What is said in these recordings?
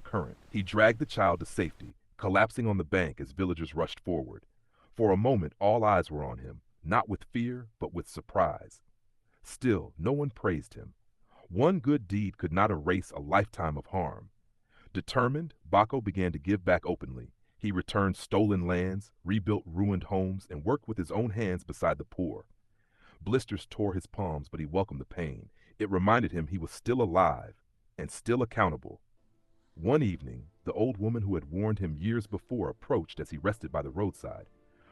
current. He dragged the child to safety, collapsing on the bank as villagers rushed forward. For a moment, all eyes were on him, not with fear, but with surprise. Still, no one praised him. One good deed could not erase a lifetime of harm. Determined, Baco began to give back openly. He returned stolen lands, rebuilt ruined homes, and worked with his own hands beside the poor. Blisters tore his palms, but he welcomed the pain. It reminded him he was still alive and still accountable. One evening, the old woman who had warned him years before approached as he rested by the roadside.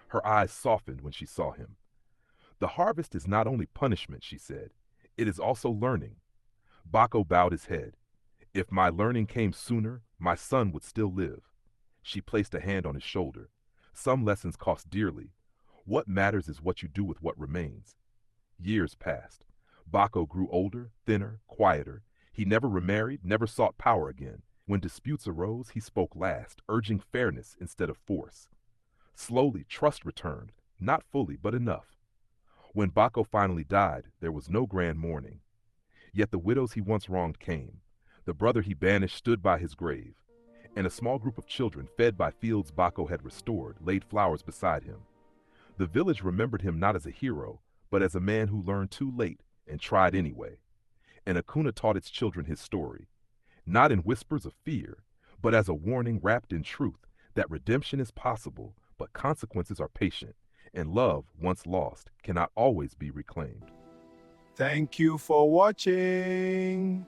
Her eyes softened when she saw him. "The harvest is not only punishment," she said. "It is also learning." Baco bowed his head. "If my learning came sooner, my son would still live." She placed a hand on his shoulder. "Some lessons cost dearly. What matters is what you do with what remains." Years passed. Baco grew older, thinner, quieter. He never remarried, never sought power again. When disputes arose, he spoke last, urging fairness instead of force. Slowly, trust returned, not fully, but enough. When Baco finally died, there was no grand mourning. Yet the widows he once wronged came. The brother he banished stood by his grave, and a small group of children, fed by fields Baco had restored, laid flowers beside him. The village remembered him not as a hero, but as a man who learned too late and tried anyway. And Acuna taught its children his story, not in whispers of fear, but as a warning wrapped in truth that redemption is possible, but consequences are patient, and love, once lost, cannot always be reclaimed. Thank you for watching.